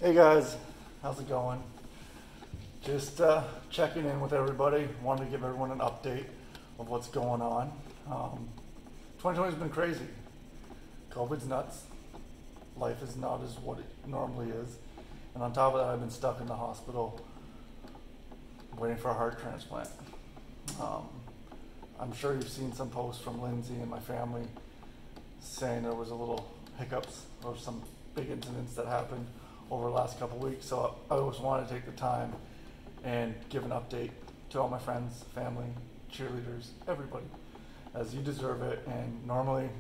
Hey guys, how's it going? Just checking in with everybody. Wanted to give everyone an update of what's going on. 2020 has been crazy. COVID's nuts. Life is not as what it normally is. And on top of that, I've been stuck in the hospital waiting for a heart transplant. I'm sure you've seen some posts from Lindsay and my family saying there was a little hiccups or some big incidents that happened over the last couple of weeks. So I always want to take the time and give an update to all my friends, family, cheerleaders, everybody, as you deserve it. And normally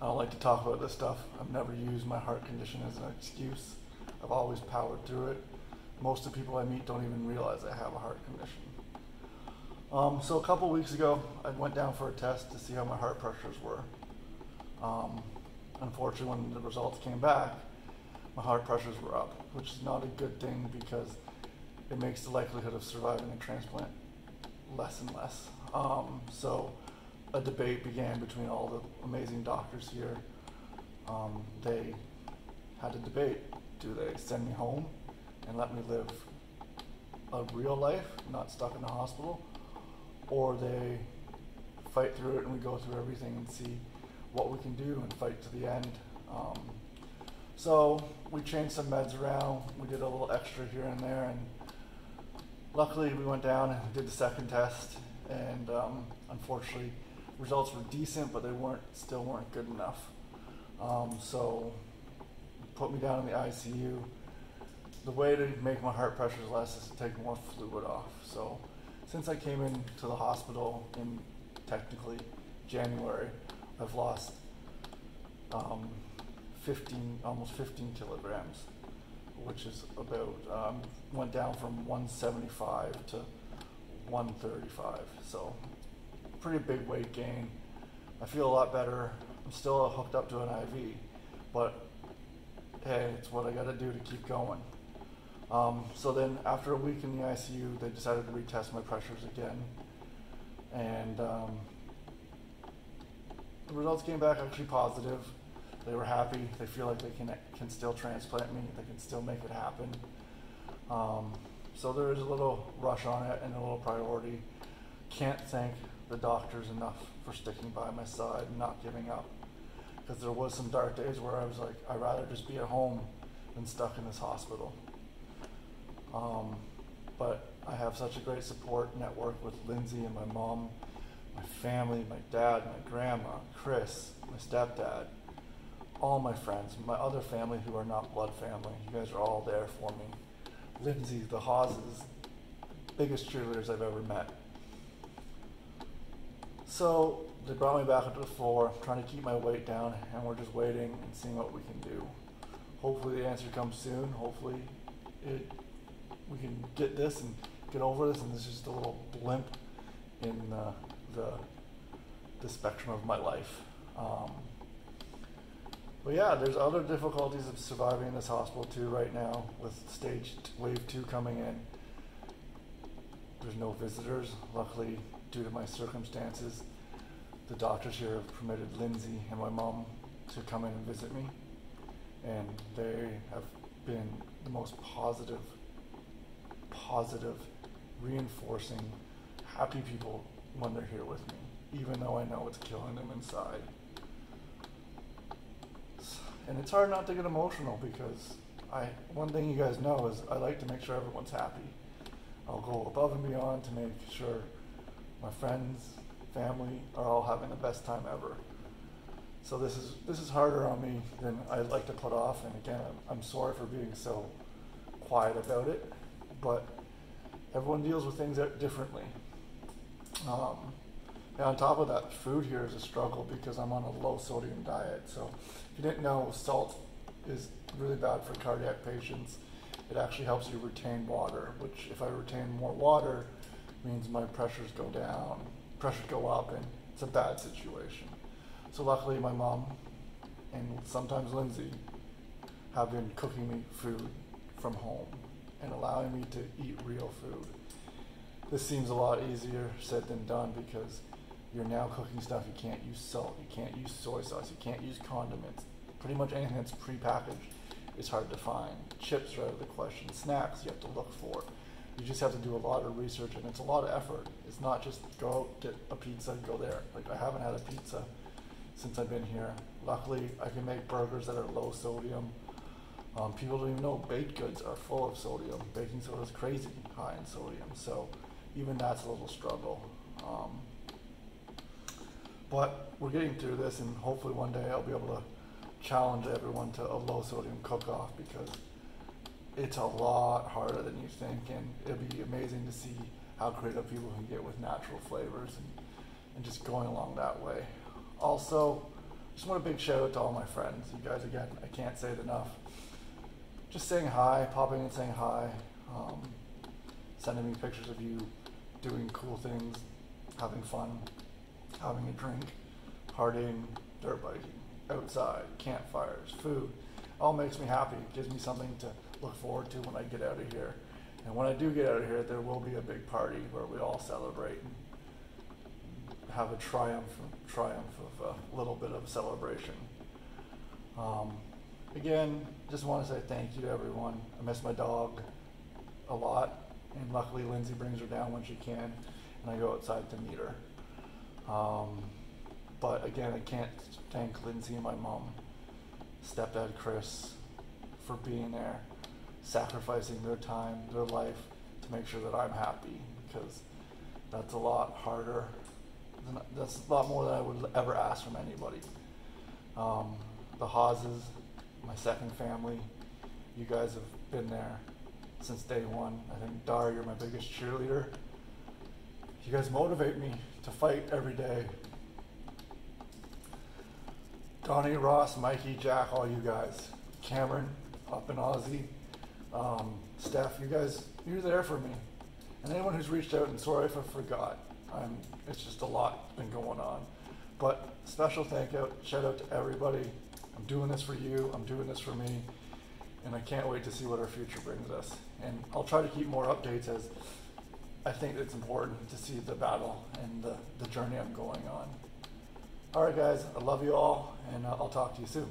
I don't like to talk about this stuff. I've never used my heart condition as an excuse. I've always powered through it. Most of the people I meet don't even realize I have a heart condition. So a couple weeks ago, I went down for a test to see how my heart pressures were. Unfortunately, when the results came back, my heart pressures were up, which is not a good thing because it makes the likelihood of surviving a transplant less and less. So a debate began between all the amazing doctors here. They had a debate. Do they send me home and let me live a real life, not stuck in the hospital, or they fight through it and we go through everything and see what we can do and fight to the end. So we changed some meds around. We did a little extra here and there, and luckily we went down and did the second test, and unfortunately results were decent, but they still weren't good enough. So put me down in the ICU. The way to make my heart pressures less is to take more fluid off. So since I came into the hospital in technically January, I've lost almost 15 kilograms, which is about, went down from 175 to 135. So pretty big weight gain. I feel a lot better. I'm still hooked up to an IV, but hey, it's what I gotta do to keep going. So then after a week in the ICU, they decided to retest my pressures again. And the results came back actually positive. They were happy. They feel like they can still transplant me. They can still make it happen. So there is a little rush on it and a little priority. Can't thank the doctors enough for sticking by my side and not giving up. Because there was some dark days where I was like, I'd rather just be at home than stuck in this hospital. But I have such a great support network with Lindsay and my mom, my family, my dad, my grandma, Chris, my stepdad, all my friends, my other family who are not blood family. You guys are all there for me. Lindsay, the Hawes, biggest cheerleaders I've ever met. So they brought me back up to the floor, trying to keep my weight down, and we're just waiting and seeing what we can do. Hopefully the answer comes soon. Hopefully we can get this and get over this, and this is just a little blimp in the spectrum of my life. But yeah, there's other difficulties of surviving in this hospital too right now with wave 2 coming in. There's no visitors. Luckily, due to my circumstances, the doctors here have permitted Lindsay and my mom to come in and visit me. And they have been the most positive, reinforcing, happy people when they're here with me, even though I know it's killing them inside. And it's hard not to get emotional because one thing you guys know is I like to make sure everyone's happy. I'll go above and beyond to make sure my friends, family are all having the best time ever. So this is harder on me than I'd like to put off. And again, I'm sorry for being so quiet about it, but everyone deals with things differently. And on top of that, food here is a struggle because I'm on a low sodium diet. So if you didn't know, salt is really bad for cardiac patients. It actually helps you retain water, which if I retain more water means my pressures go down, pressures go up, and it's a bad situation. So luckily my mom and sometimes Lindsay have been cooking me food from home and allowing me to eat real food. This seems a lot easier said than done because you're now cooking stuff. You can't use salt, you can't use soy sauce, you can't use condiments. Pretty much anything that's prepackaged is hard to find. Chips are out of the question. Snacks you have to look for. You just have to do a lot of research, and it's a lot of effort. It's not just go out, get a pizza, and go there. Like, I haven't had a pizza since I've been here. Luckily, I can make burgers that are low sodium. People don't even know baked goods are full of sodium. Baking soda is crazy high in sodium, so even that's a little struggle. But we're getting through this, and hopefully one day I'll be able to challenge everyone to a low sodium cook-off, because it's a lot harder than you think, and it'll be amazing to see how creative people can get with natural flavors and just going along that way. Also, just want a big shout out to all my friends. You guys, again, I can't say it enough. Just saying hi, popping and saying hi, sending me pictures of you doing cool things, having fun, having a drink, partying, dirt biking, outside, campfires, food. All makes me happy. It gives me something to look forward to when I get out of here. And when I do get out of here, there will be a big party where we all celebrate and have a triumph of a little bit of celebration. Again, just want to say thank you to everyone. I miss my dog a lot, and luckily Lindsay brings her down when she can, and I go outside to meet her. But again, I can't thank Lindsay and my mom, stepdad Chris, for being there, sacrificing their time, their life to make sure that I'm happy, because that's a lot harder. That's a lot more than I would ever ask from anybody. The Hawes, my second family, you guys have been there since day one. I think, Dar, you're my biggest cheerleader. You guys motivate me to fight every day. Donnie, Ross, Mikey, Jack, all you guys. Cameron, up in Aussie. Steph, you guys, you're there for me. And anyone who's reached out, and sorry if I forgot. It's just a lot been going on. But special shout out to everybody. I'm doing this for you, I'm doing this for me, and I can't wait to see what our future brings us. And I'll try to keep more updates, as I think it's important to see the battle and the journey I'm going on. All right, guys, I love you all, and I'll talk to you soon.